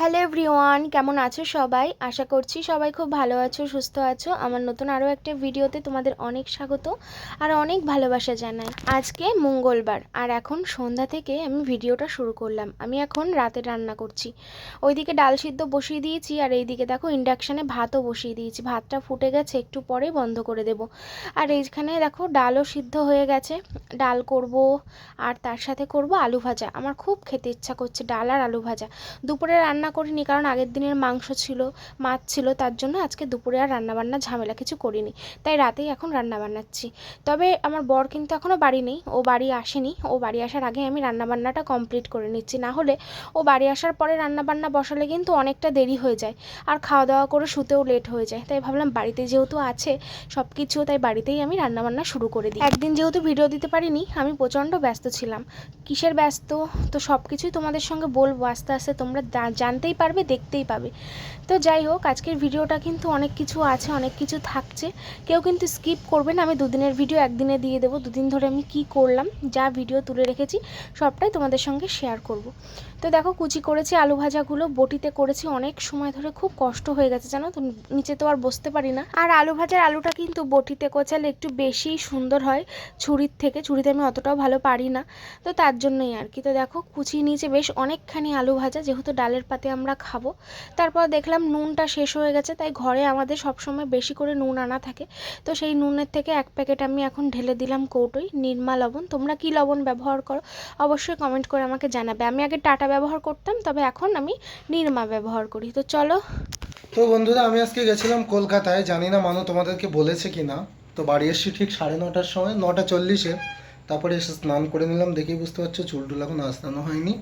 Hello everyone, কেমন আছো সবাই? আশা করছি সবাই খুব ভালো আছো, সুস্থ আছো। আমার নতুন আরও একটা ভিডিওতে তোমাদের অনেক স্বাগত আর অনেক ভালোবাসা জানাই। আজকে মঙ্গলবার আর এখন সন্ধ্যা থেকে আমি ভিডিওটা শুরু করলাম। আমি এখন রাতে রান্না করছি। ওইদিকে ডাল সিদ্ধ বসিয়ে দিয়েছি আর এইদিকে দেখো ইন্ডাকশানে ভাতও বসিয়ে দিয়েছি। ভাতটা ফুটে গেছে, একটু পরে বন্ধ করে দেব। আর এইখানে দেখো ডালও সিদ্ধ হয়ে গেছে। ডাল করব আর তার সাথে করব আলু ভাজা। আমার খুব খেতে ইচ্ছা করছে ডাল আর আলু ভাজা। দুপুরে রান্না করিনি কারণ আগের দিনের মাংস ছিল, মাছ ছিল, তার জন্য আজকে দুপুরে আর রান্নাবান্না ঝামেলা কিছু করিনি। তাই রাতেই এখন রান্না বান্নাচ্ছি। তবে আমার বর কিন্তু এখনও বাড়ি নেই, ও বাড়ি আসেনি। ও বাড়ি আসার আগে আমি রান্নাবান্নাটা কমপ্লিট করে নিচ্ছি, না হলে ও বাড়ি আসার পরে রান্নাবান্না বসালে কিন্তু অনেকটা দেরি হয়ে যায় আর খাওয়া দাওয়া করে শুতেও লেট হয়ে যায়। তাই ভাবলাম বাড়িতে যেহেতু আছে সব কিছু, তাই বাড়িতেই আমি রান্নাবান্না শুরু করে দিই। একদিন যেহেতু ভিডিও দিতে পারিনি, আমি প্রচণ্ড ব্যস্ত ছিলাম। কিসের ব্যস্ত তো সব কিছুই তোমাদের সঙ্গে বলবো আস্তে আস্তে, তোমরা জানতেই পারবে, দেখতেই পাবে। তো যাই হোক, আজকের ভিডিওটা কিন্তু অনেক কিছু আছে, অনেক কিছু থাকছে। কেউ কিন্তু স্কিপ করবে না। আমি দুদিনের ভিডিও একদিনে দিয়ে দেবো। দুদিন ধরে আমি কি করলাম, যা ভিডিও তুলে রেখেছি সবটাই তোমাদের সঙ্গে শেয়ার করব। তো দেখো কুচি করেছি আলু ভাজাগুলো, বটিতে করেছি অনেক সময় ধরে, খুব কষ্ট হয়ে গেছে জানো তো, নিচে তো আর বসতে পারি না। আর আলু ভাজার আলুটা কিন্তু বটিতে কোচালে একটু বেশি সুন্দর হয় ছুরির থেকে। ছুরিতে আমি অতটাও ভালো পারি না, তো তার জন্যই আর কি। তো দেখো কুচিয়ে নিয়েছে বেশ অনেকখানি আলু ভাজা, যেহেতু ডালের পাতে আমরা খাবো। তারপর দেখলাম নুনটা শেষ হয়ে গেছে, তাই ঘরে আমাদের সবসময় বেশি করে নুন আনা থাকে। তো সেই নুনের থেকে এক প্যাকেট আমি এখন ঢেলে দিলাম কৌটোয়। নির্মা লবণ, তোমরা কি লবণ ব্যবহার করো অবশ্যই কমেন্ট করে আমাকে জানাবে। আমি আগে টাটা ব্যবহার করতাম, তবে এখন আমি নির্মা ব্যবহার করি। তো চলো। তো বন্ধুরা, আমি আজকে গেছিলাম কলকাতায়, জানি না মানু তোমাদেরকে বলেছে কি না। তো বাড়ি এসেছি ঠিক 9:30টার সময়, 9:40-এ। তারপরে এসে স্নান করে নিলাম, দেখেই বুঝতে পারছো চুলটুল এখন আস্তানো হয়নি।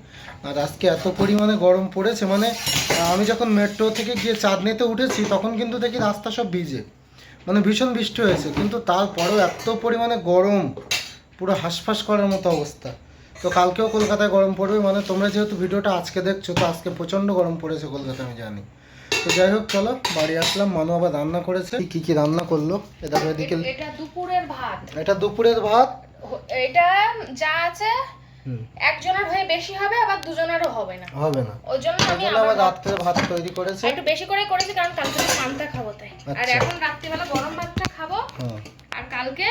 আর আজকে এত পরিমাণে গরম পড়েছে, মানে আমি যখন মেট্রো থেকে গিয়ে চাঁদনিতে উঠেছি তখন কিন্তু দেখি রাস্তা সব ভিজে, মানে ভীষণ বৃষ্টি হয়েছে, কিন্তু তারপরেও এত পরিমাণে গরম, পুরো হাঁসফাঁস করার মতো অবস্থা। তো কালকেও কলকাতায় গরম পড়বে, মানে তোমরা যেহেতু ভিডিওটা আজকে দেখছো, তো আজকে প্রচণ্ড গরম পড়েছে কলকাতায়, আমি জানি। তো যাই হোক, চলো বাড়ি আসলাম। মানু আবার রান্না করেছে। কি কি রান্না করলো এটা এদিকে? এটা দুপুরের ভাত। এটা দুপুরের ভাত। এটা যা আছে একজনের হয়ে বেশি হবে, আবার দুজনেরও হবে না, হবে না, ওই জন্য আমি আবার রাত্রে ভাত তৈরি করেছে। একটু বেশি করে করেছি কারণ কালকে তো পান্তা খাবো তাই। আর এখন রাত্রিবেলা গরম ভাতটা খাবো, আর কালকে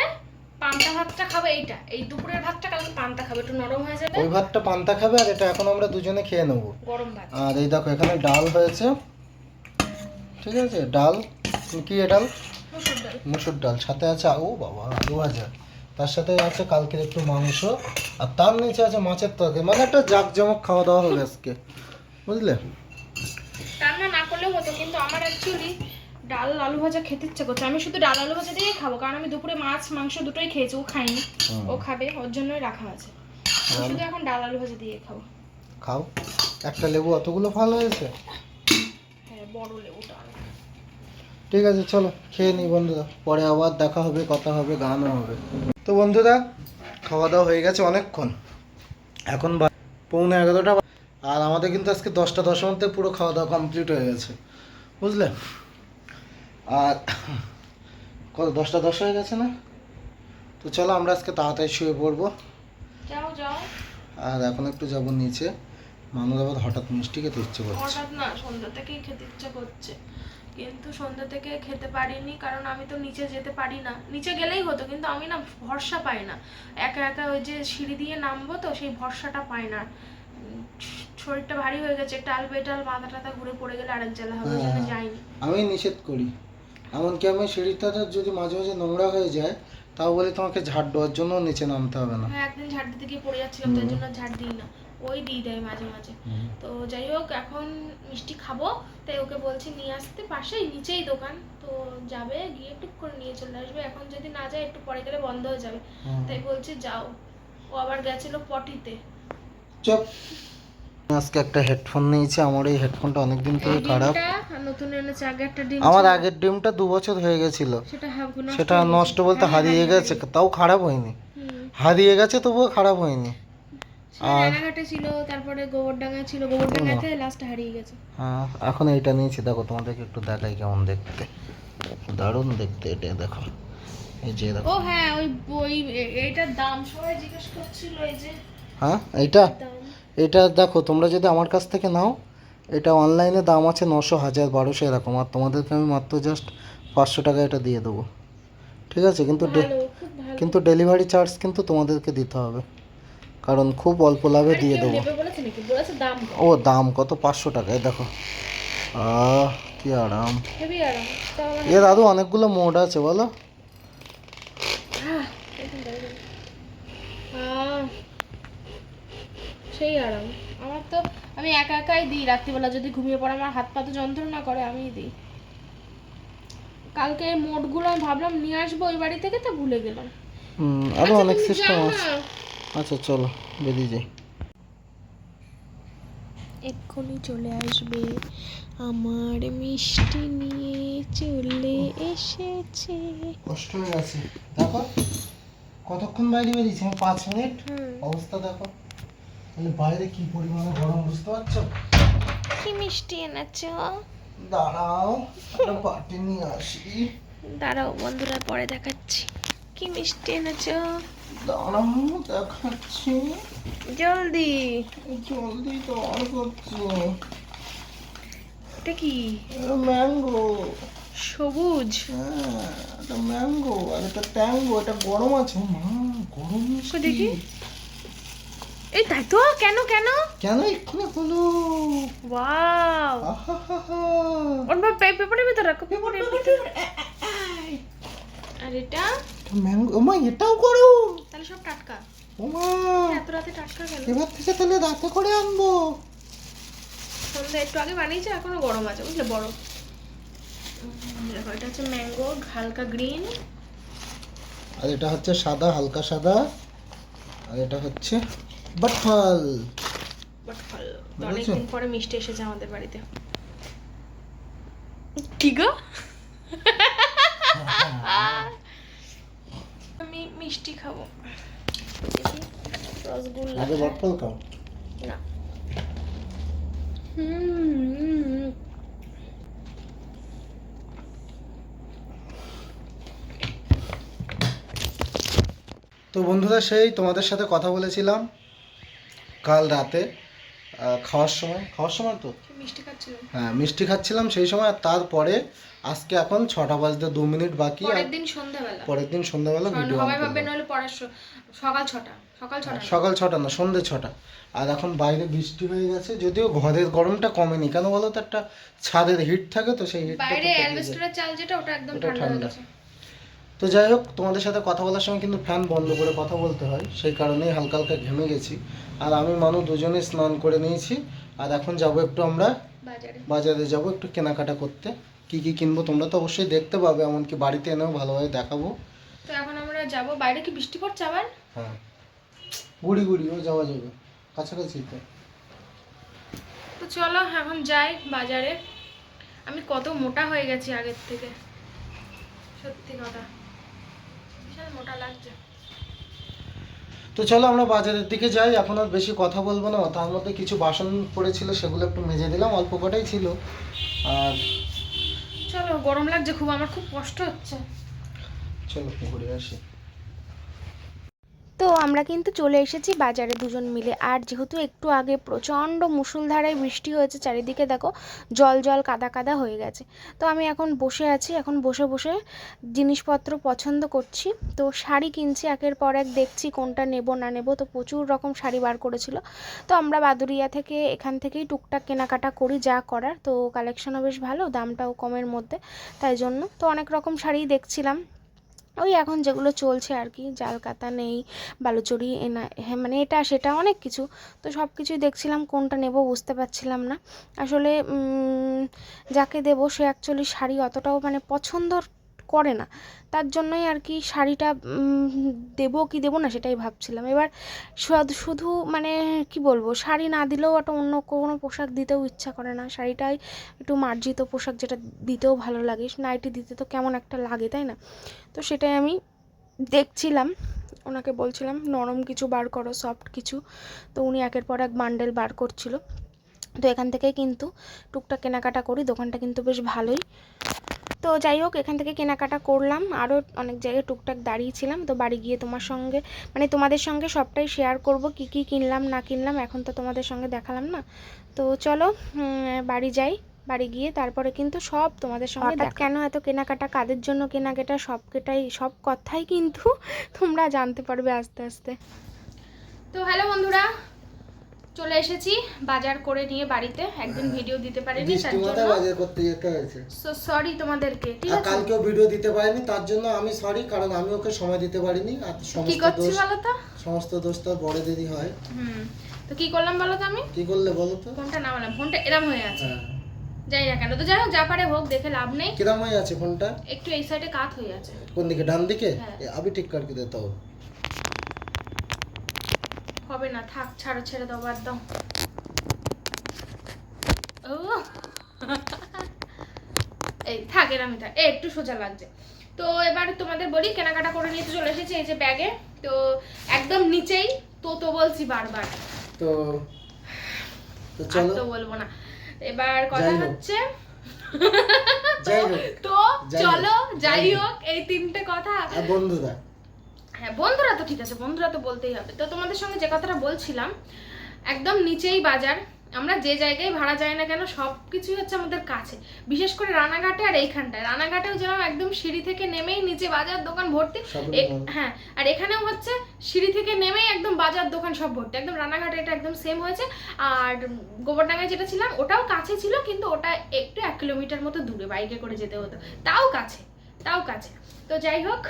পান্তা ভাতটা খাবো। এই দুপুরের ভাতটা কালকে পান্তা খাবো, একটু নরম হয়ে যাবে। ওই ভাতটা পান্তা খাবে, আর এটা এখন আমরা দুজনে খেয়ে নেবো গরম ভাত। আর এই দেখো এখানে ডাল হয়েছে, ঠিক আছে। ডাল কি, ডাল মুসুর ডাল, সাথে আছে ও বাবা আলু ভাজা, তার সাথে আছে কালকের একটু মাংস, আর তার নিচে আছে মাছের তরকারি। মানে একটা জাঁকজমক খাওয়া দাওয়া হবে আজকে, বুঝলে। রান্না না করলেও হতো, কিন্তু আমার অ্যাকচুয়ালি ডাল আলু ভাজা খেতে ইচ্ছে করছে। আমি শুধু ডাল আলু ভাজা দিয়েই খাবো, কারণ আমি দুপুরে মাছ মাংস দুটোই খেয়েছি, ও খাইনি, ও খাবে, ওর জন্যই রাখা আছে। আমি শুধু এখন ডাল আলু ভাজা দিয়ে খাবো। খাও, একটা লেবু অতগুলো ফল হয়েছে। হ্যাঁ, বড় লেবুটা। ঠিক আছে, চলো খেয়ে নিই বন্ধুরা, পরে আবার দেখা হবে, কথা হবে, গানও হবে। তো বন্ধুরা, খাওয়া দাওয়া হয়ে গেছে অনেকক্ষণ, এখন 11:45। আর আমাদের কিন্তু আজকে 10:10 মধ্যে পুরো খাওয়া দাওয়া কমপ্লিট হয়ে গেছে, বুঝলে। আর কত 10:10 হয়ে গেছে না? তো চলো আমরা আজকে তাড়াতাড়ি শুয়ে পড়বো। যাও যাও। আর এখন একটু যাবো নিচে, মানুষ আবার হঠাৎ মিষ্টি খেতে ইচ্ছে করছে। হঠাৎ না, সন্ধ্যা থেকেই খেতে ইচ্ছা করছে, কিন্তু সন্ধ্যা থেকে খেতে পারিনি কারণ আমি তো নিচে যেতে পারি না। নিচে গেলেই হতো, কিন্তু আমি না ভরসা পাই না, একা একা ওই যে সিঁড়ি দিয়ে নামবো, তো সেই ভরসাটা পাই না। শরীরটা ভারী হয়ে গেছে, টাল বেটাল, মাথা টাথা ঘুরে পড়ে গেলে আরেক জ্বালা হবে, ওই জন্য যাইনি। আমি নিষেধ করি, এমনকি আমি সিঁড়িটা যদি মাঝে মাঝে নোংরা হয়ে যায়, তাও বলি তোমাকে ঝাড় দেওয়ার জন্য নিচে নামতে হবে না। হ্যাঁ, একদিন ঝাড় দিতে গিয়ে পড়ে যাচ্ছিলাম, তার জন্য ঝাড় দিই না, ওই দিয়ে দেয় মাঝে মাঝে। তো যাই হোক, এখন মিষ্টি খাবো, তাই ওকে বলছি নিয়ে আসতে, পাশেই নিচেই দোকান, তো যাবে, গিয়ে টুক করে নিয়ে চলে আসবে। এখন যদি না যায় একটু পরে গেলে বন্ধ হয়ে যাবে, তাই বলছি যাও। ও আবার গেছিল পটিতে। চুপ। আজকে একটা হেডফোন নিয়েছি, আমার এই হেডফোনটা অনেকদিন থেকে খারাপ। নতুন এনেছে, আগে একটা ডিম, আমার আগের ডিমটা 2 বছর হয়ে গেছিল, সেটা নষ্ট বলতে হারিয়ে গেছে, তাও খারাপ হয়নি, হারিয়ে গেছে তবুও খারাপ হয়নি। রানাঘাটে ছিল, তারপরে গোবরডাঙ্গায় ছিল, গোবরডাঙ্গাতে লাস্ট হারিয়ে গেছে। হ্যাঁ, এখন এইটা নিয়েছি, দেখো তোমাদেরকে একটু দেখাই কেমন দেখতে, দারুণ দেখতে এটা, দেখো এই যে দেখো। ও হ্যাঁ, ওই ওই এইটার দাম সবাই জিজ্ঞেস করছিল, এই যে হ্যাঁ এইটা, এটা দেখো তোমরা যদি আমার কাছ থেকে নাও, এটা অনলাইনে দাম আছে 900, 1000, 1200 এরকম, আর তোমাদেরকে আমি মাত্র জাস্ট 500 টাকা এটা দিয়ে দেবো, ঠিক আছে? কিন্তু ভালো, খুব ভালো। কিন্তু ডেলিভারি চার্জ কিন্তু তোমাদেরকে দিতে হবে, কারণ খুব অল্প লাভে দিয়ে কেউ দেবো। নেবে বলেছে নাকি? বলেছে দাম কত? ও দাম কত? 500 টাকায় দেখো। কি আরাম। হেভি আরাম। তাও আমার এ দাদু অনেকগুলো মোড আছে বলো। আহ, সেই আরাম। আমার তো, আমি একা একাই দিই রাত্রিবেলা, যদি ঘুমিয়ে পড়ে আমার হাত পা তো যন্ত্রণা করে, আমিই দিই। কালকে মোটগুলো আমি ভাবলাম নিয়ে আসবো ওই বাড়ি থেকে, তো ভুলে গেলাম। আরো আচ্ছা, অনেক তুমি সিস্টেম যাও আছে। না। আচ্ছা চলো বেরিয়ে যাই। এক্ষুনি চলে আসবে, আমার মিষ্টি নিয়ে চলে এসেছে। কষ্ট হয়ে গেছে দেখো, কতক্ষণ বাইরে বেরিয়েছি আমি? 5 মিনিট। হুম। অবস্থা দেখো, তাহলে বাইরে কি পরিমাণে গরম বুঝতে পারছো? কি মিষ্টি এনেছো? দাঁড়াও একটা বাটি নিয়ে আসি। দাঁড়াও বন্ধুরা, পরে দেখাচ্ছি কি মিষ্টি এনেছো। দাঁড়াও দেখাচ্ছি, জলদি। জলদি তো অন করছি। এটা কি? ম্যাঙ্গো। সবুজ। হ্যাঁ এটা ম্যাঙ্গো, আর এটা ট্যাঙ্গো, এটা গরম আছে। মা গরম মিষ্টি। দেখি। এই তাই তো, কেন কেন? কেন এক্ষুনি হলো? ওয়াও। আহাহাহা। ওর পেপারের ভিতরে রাখো, পেপারের ভিতরে। আর এটা? ম্যাঙ্গো। ওমা এটাও গরম। তাহলে সব টাটকা। ওমা এত রাতে টাটকা গেল। এবার থেকে তাহলে রাতে করে আনবো। সন্ধ্যা একটু আগে বানিয়েছে, এখনো গরম আছে বুঝলে, বড়। দেখো এটা হচ্ছে ম্যাঙ্গো, হালকা গ্রিন। আর এটা হচ্ছে সাদা, হালকা সাদা। আর এটা হচ্ছে বাটফল। বাট ভালো। বুঝেছো? অনেকদিন পরে মিষ্টি এসেছে আমাদের বাড়িতে। কি গো? আমি মিষ্টি খাবো। দেখি, রসগোল্লা আগে খাই। বাটফল খাও। না। হুম। তো বন্ধুরা, সেই তোমাদের সাথে কথা বলেছিলাম কাল রাতে, খাওয়ার সময় তো কি মিষ্টি খাচ্ছিলাম। হ্যাঁ মিষ্টি খাচ্ছিলাম সেই সময়। আর তারপরে আজকে এখন 6টা বাজতে 2 মিনিট বাকি। আর পরের দিন সন্ধ্যাবেলা। পরের দিন সন্ধ্যাবেলা ভিডিও অন সবাই ভাববে করলাম। নইলে পড়ার সকাল 6টা। সকাল 6টা না। সকাল 6টা না, সন্ধ্যে 6টা। আর এখন বাইরে বৃষ্টি হয়ে গেছে, যদিও ঘরের গরমটা কমেনি। কেন বলো তো, একটা ছাদের হিট থাকে তো, সেই হিটটা বাইরে অ্যালবেস্টারের চাল যেটা, ওটা একদম ওটা ঠান্ডা হয়ে ঠান্ডা। গেছে। তো যাই হোক, তোমাদের সাথে কথা বলার সময় কিন্তু ফ্যান বন্ধ করে কথা বলতে হয়, সেই কারণেই হালকা হালকা ঘেমে গেছি। আর আমি মানু দুজনে স্নান করে নিয়েছি। আর এখন যাব একটু আমরা বাজারে। বাজারে যাব একটু কেনাকাটা করতে। কি কি কিনবো তোমরা তো অবশ্যই দেখতে পাবে, এমনকি বাড়িতে এনেও ভালোভাবে দেখাবো। তো এখন আমরা যাব। বাইরে কি বৃষ্টি পড়ছে আবার? হ্যাঁ গুড়ি গুড়িও যাওয়া যাবে, কাছাকাছি তো। তো চলো এখন যাই বাজারে। আমি কত মোটা হয়ে গেছি আগের থেকে, সত্যি কথা, বিশাল মোটা লাগছে। তো চলো আমরা বাজারের দিকে যাই। এখন আর বেশি কথা বলবো না, তার মধ্যে কিছু বাসন পড়েছিল সেগুলো একটু মেজে দিলাম, অল্প কটাই ছিল। আর চলো, গরম লাগছে খুব, আমার খুব কষ্ট হচ্ছে। চলো ঘুরে আসি। তো আমরা কিন্তু চলে এসেছি বাজারে দুজন মিলে। আর যেহেতু একটু আগে প্রচণ্ড মুষলধারায় বৃষ্টি হয়েছে, চারিদিকে দেখো জল জল কাদা কাদা হয়ে গেছে। তো আমি এখন বসে আছি, এখন বসে বসে জিনিসপত্র পছন্দ করছি। তো শাড়ি কিনছি, একের পর এক দেখছি কোনটা নেব না নেব। তো প্রচুর রকম শাড়ি বার করেছিল। তো আমরা বাদুরিয়া থেকে এখান থেকেই টুকটাক কেনাকাটা করি যা করার। তো কালেকশনও বেশ ভালো, দামটাও কমের মধ্যে, তাই জন্য তো অনেক রকম শাড়ি দেখছিলাম। ওই এখন যেগুলো চলছে আর কি, জালকাতা নেই, বালুচরি এনা, হ্যাঁ মানে এটা সেটা অনেক কিছু। তো সব কিছুই দেখছিলাম, কোনটা নেব বুঝতে পারছিলাম না আসলে। যাকে দেবো সে অ্যাকচুয়ালি শাড়ি অতটাও মানে পছন্দ করে না, তার জন্যই আর কি শাড়িটা দেবো কি দেবো না সেটাই ভাবছিলাম। এবার শুধু মানে কি বলবো, শাড়ি না দিলেও একটা অন্য কোনো পোশাক দিতেও ইচ্ছা করে না। শাড়িটাই একটু মার্জিত পোশাক, যেটা দিতেও ভালো লাগে। নাইটি দিতে তো কেমন একটা লাগে, তাই না? তো সেটাই আমি দেখছিলাম, ওনাকে বলছিলাম নরম কিছু বার করো, সফট কিছু। তো উনি একের পর এক বান্ডেল বার করছিল। তো এখান থেকে কিন্তু টুকটাক কেনাকাটা করি, দোকানটা কিন্তু বেশ ভালোই। তো যাই হোক, এখান থেকে কেনাকাটা করলাম, আরও অনেক জায়গায় টুকটাক দাঁড়িয়েছিলাম। তো বাড়ি গিয়ে তোমাদের সঙ্গে সবটাই শেয়ার করব, কি কি কিনলাম না কিনলাম। এখন তো তোমাদের সঙ্গে দেখালাম না। তো চলো বাড়ি যাই, বাড়ি গিয়ে তারপরে কিন্তু সব তোমাদের সঙ্গে কেন এত কেনাকাটা, কাদের জন্য কেনাকাটা, সব কথাই কিন্তু তোমরা জানতে পারবে আস্তে আস্তে। তো হ্যালো বন্ধুরা, চলে এসেছি বাজার করে নিয়ে বাড়িতে। একদিন ভিডিও দিতে পারিনি, তার জন্য বাজার করতে যেতে হয়েছে। সো সরি তোমাদেরকে, ঠিক আছে? কালকেও ভিডিও দিতে পারিনি, তার জন্য আমি সরি, কারণ আমি ওকে সময় দিতে পারিনি। আর কি করছি বলো তো? সমস্ত দোষ তো বড় দিদি হয়। তো কি করলাম বলো তো? আমি কি করলে বলো তো? ফোনটা নামালাম, ফোনটা এরম হয়ে আছে, যাই না কেন। তো যাই হোক, যা পারে হোক, দেখে লাভ নেই। কিরম হয়ে আছে ফোনটা? একটু এই সাইডে কাত হয়ে আছে। কোন দিকে? ডান দিকে? হ্যাঁ। আমি ঠিক করকে দিতে হবে। হবে না, থাক, ছাড়ো, ছেড়ে দাও, বাদ দাও। ও এই থাক, এরমই থাক, একটু সোজা লাগছে। তো এবার তোমাদের বলি, কেনাকাটা করে নিয়ে চলে এসেছি এই যে ব্যাগে। তো একদম নিচেই তো বলছি বারবার, তো চলো, তো বলবো না। এবার কথা হচ্ছে তো চলো যাই হোক, এই তিনটে কথা। আর বন্ধুরা, হ্যাঁ বন্ধুরা তো ঠিক আছে, বন্ধুরা তো বলতেই হবে। তো তোমাদের সঙ্গে যে কথাটা বলছিলাম, একদম নিচেই বাজার। আমরা যে জায়গায় ভাড়া যাই না কেন, সব কিছুই হচ্ছে আমাদের কাছে। বিশেষ করে রানাঘাটে আর এইখানটায়। রানাঘাটেও যেরকম একদম সিঁড়ি থেকে নেমেই নিচে বাজার দোকান ভর্তি, হ্যাঁ, আর এখানেও হচ্ছে সিঁড়ি থেকে নেমেই একদম বাজার দোকান সব ভর্তি। একদম রানাঘাটে এটা একদম সেম হয়েছে। আর গোবরডাঙ্গায় যেটা ছিলাম ওটাও কাছে ছিল, কিন্তু ওটা একটু 1 কিলোমিটার মতো দূরে বাইকে করে যেতে হতো, তাও কাছে। তো যাই হোক,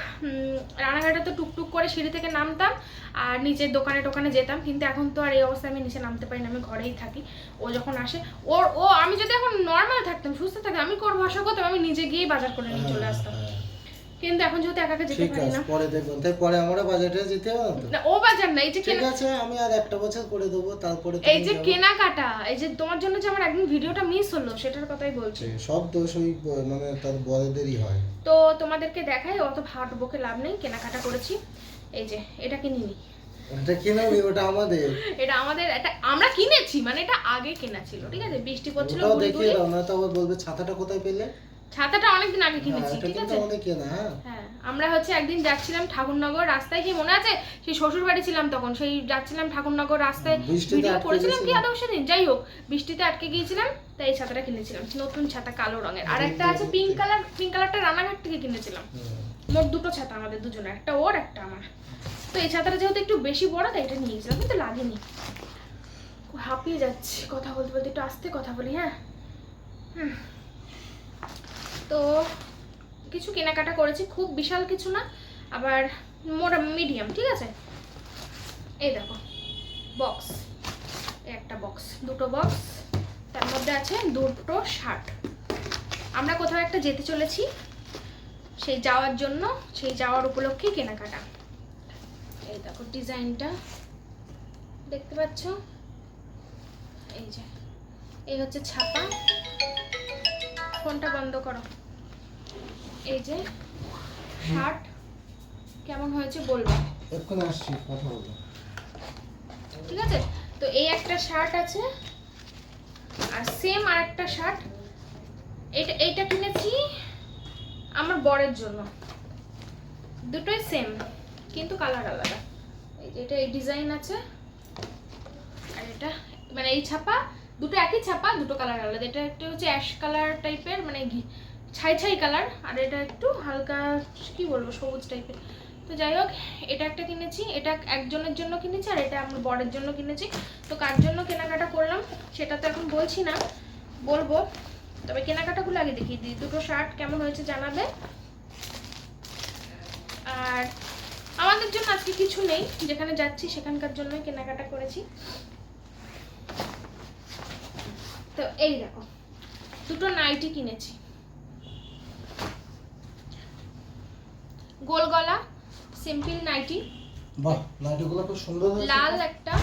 রানাঘাটে তো টুকটুক করে সিঁড়ি থেকে নামতাম আর নিচের দোকানে যেতাম। কিন্তু এখন তো আর এই অবস্থায় আমি নিচে নামতে পারি না, আমি ঘরেই থাকি। ও যখন আসে, আমি যদি এখন নর্মাল থাকতাম, সুস্থ থাকতাম, আমি ভরসা করতাম, আমি নিজে গিয়েই বাজার করে নিয়ে চলে আসতাম। কিন্তু এখন যেহেতু একা যেতে পারি না, পরে দেখুন, তাই পরে আমরা বাজারে যেতে হবে না। ও বাজার না, এই যে ঠিক আছে, আমি আর একটা বছর করে দেবো, তারপরে এই যে কেনাকাটা, এই যে তোমার জন্য যে আমার একদিন ভিডিওটা মিস হলো, সেটার কথাই বলছি। সব দোষ ওই মানে তার বড়দেরই হয়। তো তোমাদেরকে দেখাই, অত ভাট বকে লাভ নেই। কেনাকাটা করেছি, এই যে এটা কিনিনি, এটা কিনাবি, ওটা আমাদের, এটা আমরা কিনেছি, মানে এটা আগে কেনা ছিল, ঠিক আছে? বৃষ্টি পড়ছিল, ওটাও দেখিয়ে দাও, না তো আবার বলবে ছাতাটা কোথায় পেলে। ছাতাটা অনেকদিন আগে কিনেছি, ঠিক আছে? হ্যাঁ, আমরা হচ্ছে একদিন যাচ্ছিলাম ঠাকুরনগর রাস্তায়, কি মনে আছে? সেই শ্বশুর বাড়ি ছিলাম তখন, সেই যাচ্ছিলাম ঠাকুরনগর রাস্তায়, ভিডিও করেছিলাম কি আদৌ সেদিন? যাই হোক, বৃষ্টিতে আটকে গিয়েছিলাম, তাই এই ছাতাটা কিনেছিলাম, নতুন ছাতা, কালো রঙের। আর একটা আছে পিঙ্ক কালারটা রানাঘাট থেকে কিনেছিলাম। মোট দুটো ছাতা আমাদের দুজনের, একটা ওর একটা আমার। তো এই ছাতাটা যেহেতু একটু বেশি বড়, তাই এটা নিয়েছিলাম, কিন্তু লাগেনি। হাঁপিয়ে যাচ্ছি কথা বলতে বলতে, একটু আস্তে কথা বলি, হ্যাঁ। তো কিছু কেনাকাটা করেছি, খুব বিশাল কিছু না, আবার মিডিয়াম, ঠিক আছে? এই দেখো বক্স, একটা বক্স, দুটো বক্স, তার মধ্যে আছে দুটো শার্ট। আমরা কোথাও একটা যেতে চলেছি, সেই যাওয়ার উপলক্ষে কেনাকাটা। এই দেখো ডিজাইনটা দেখতে পাচ্ছ, এই যে এই হচ্ছে ছাপা। ফোনটা বন্ধ করো। এই যে শার্ট, কেমন হয়েছে বলবো, এক্ষুনি আসছি, কথা বলবো, ঠিক আছে? তো এই একটা শার্ট আছে, আর সেম আর একটা শার্ট, এইটা কিনেছি আমার বরের জন্য। দুটোই সেম, কিন্তু কালার আলাদা। এটা এই ডিজাইন আছে, আর এটা মানে এই ছাপা, দুটো একই ছাপা, দুটো কালার আলাদা। এটা একটা হচ্ছে অ্যাশ কালার টাইপের, মানে ছাই কালার, আর এটা একটু হালকা কি বলবো, সবুজ টাইপের। তো যাই হোক, এটা একটা কিনেছি, এটা একজনের জন্য কিনেছি, আর এটা আমার বরের জন্য কিনেছি। তো কার জন্য কেনাকাটা করলাম সেটা তো এখন বলছি না, বলবো। তবে কেনাকাটাগুলো আগে দেখিয়ে দিই। দুটো শার্ট কেমন হয়েছে জানাবে। আর আমাদের জন্য আজকে কিছু নেই, যেখানে যাচ্ছি সেখানকার জন্যই কেনাকাটা করেছি। তো এই দেখো, দুটো নাইটি কিনেছি, গোল গলা সিম্পল নাইটি। বাহ, নাইটিগুলো খুব সুন্দর হয়েছে। লাল একটা,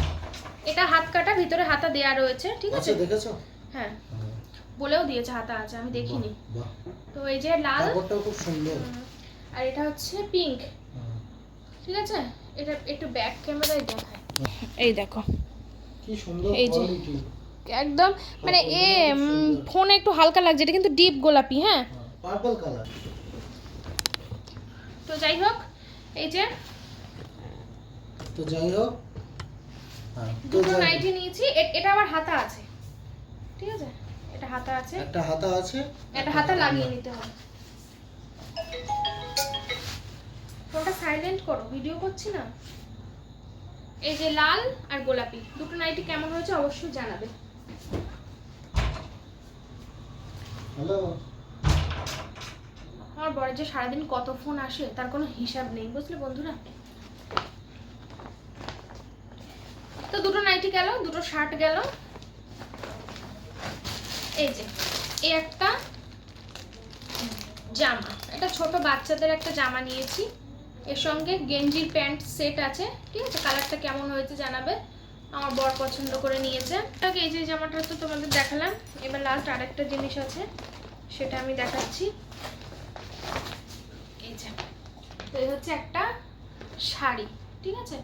এটা হাত কাটা, ভিতরে হাতা দেয়া রয়েছে, ঠিক আছে? দেখেছো? হ্যাঁ, বলেও দিয়েছে হাতা আছে, আমি দেখিনি। তো এই যে লাল, কাপড়টাও খুব সুন্দর। আর এটা হচ্ছে পিঙ্ক, ঠিক আছে? এটা একটু ব্যাক ক্যামেরায় দেখায়, এই দেখো কি সুন্দর কোয়ালিটি, একদম মানে ফোনে একটু হালকা লাগছে, এটা কিন্তু ডিপ গোলাপি। হ্যাঁ, পার্পল কালার। তো যাই হোক, এই যে তো যাই হোক, হ্যাঁ তো দুটো যাই হোক। নাইটি নিয়েছি। এটা আবার হাতা আছে, ঠিক আছে, এটা হাতা আছে, একটা হাতা আছে, একটা হাতা লাগিয়ে নিতে হবে। ফোনটা সাইলেন্ট করো, ভিডিও করছি না। এই যে লাল আর গোলাপি দুটো নাইটি কেমন হয়েছে অবশ্যই জানাবে। হ্যালো। আমার বরের যে সারাদিন কত ফোন আসে তার কোনো হিসাব নেই, বুঝলে বন্ধুরা। তো দুটো নাইটি গেল, দুটো শার্ট গেল। এই যে এই একটা জামা, এটা ছোট বাচ্চাদের একটা জামা নিয়েছি, এর সঙ্গে গেঞ্জির প্যান্ট সেট আছে, ঠিক আছে। কালারটা কেমন হয়েছে জানাবে, আমার বর পছন্দ করে নিয়েছে। এই যে জামাটা তো তোমাদের দেখালাম, এবার লাস্ট আরেকটা জিনিস আছে সেটা আমি দেখাচ্ছি। এই যে তো এই হচ্ছে একটা শাড়ি, ঠিক আছে।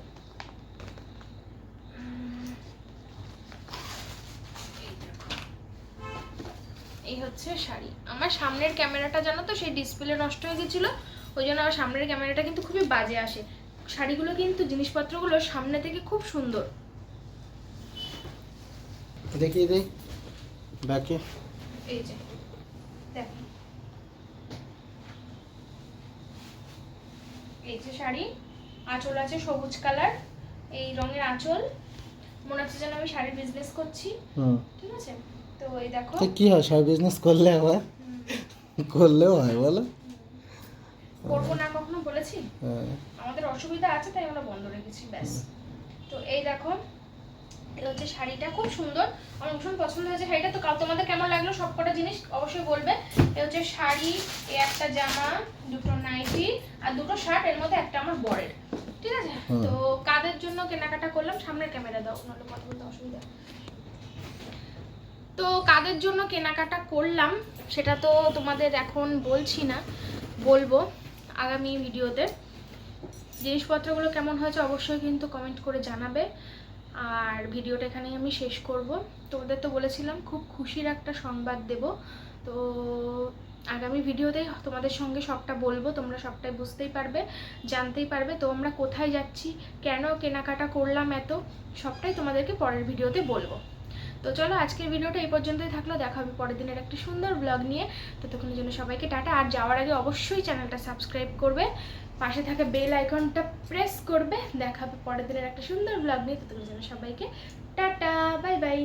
এই হচ্ছে শাড়ি। আমার সামনের ক্যামেরাটা জানো তো সেই ডিসপ্লে নষ্ট হয়ে গেছিলো, ওই জন্য আমার সামনের ক্যামেরাটা কিন্তু খুবই বাজে আসে। শাড়িগুলো কিন্তু জিনিসপত্রগুলো সামনে থেকে খুব সুন্দর। দেখিয়ে দেই ব্যাকে। এই যে দেখো, এই যে শাড়ি, আঁচল আছে সবুজ কালার, এই রঙের আঁচল। মনে হচ্ছে যেন আমি শাড়ির বিজনেস করছি, ঠিক আছে। তো এই দেখো, তো কি হয় শাড়ি বিজনেস করলে আবার করলেও হয় বলো। করবো না কখনো বলেছি, হ্যাঁ। আমাদের অসুবিধা আছে তাই আমরা বন্ধ রেখেছি, ব্যাস। তো এই দেখো, এটা হচ্ছে শাড়িটা, খুব সুন্দর, আমার ভীষণ পছন্দ হয়েছে শাড়িটা। তো তোমাদের কেমন লাগলো সবকটা জিনিস অবশ্যই বলবে। এ হচ্ছে শাড়ি, এই একটা জামা, দুটো নাইটি আর দুটো শার্ট, এর মধ্যে একটা আমার বরের, ঠিক আছে। তো কাদের জন্য কেনাকাটা করলাম, সামনের ক্যামেরা দাও নাহলে কথা বলতে অসুবিধা। তো কাদের জন্য কেনাকাটা করলাম সেটা তো তোমাদের এখন বলছি না, বলবো আগামী ভিডিওতে। জিনিসপত্রগুলো কেমন হয়েছে অবশ্যই কিন্তু কমেন্ট করে জানাবে। আর ভিডিওটা এখানেই আমি শেষ করব। তোমাদের তো বলেছিলাম খুব খুশির একটা সংবাদ দেব, তো আগামী ভিডিওতে তোমাদের সঙ্গে সবটা বলবো, তোমরা সবটাই বুঝতেই পারবে, জানতেই পারবে। তো আমরা কোথায় যাচ্ছি, কেন কেনাকাটা করলাম এত, সবটাই তোমাদেরকে পরের ভিডিওতে বলবো। তো চলো আজকের ভিডিওটা এই পর্যন্তই থাকলো, দেখা হবে পরের দিনের একটা সুন্দর ব্লগ নিয়ে। ততক্ষণের জন্য সবাইকে টাটা। আর যাওয়ার আগে অবশ্যই চ্যানেলটা সাবস্ক্রাইব করবে, পাশে থাকা বেল আইকনটা প্রেস করবে। দেখা হবে পরের দিনের একটা সুন্দর ব্লগ নিয়ে, ততক্ষণের জন্য সবাইকে টাটা, বাই বাই।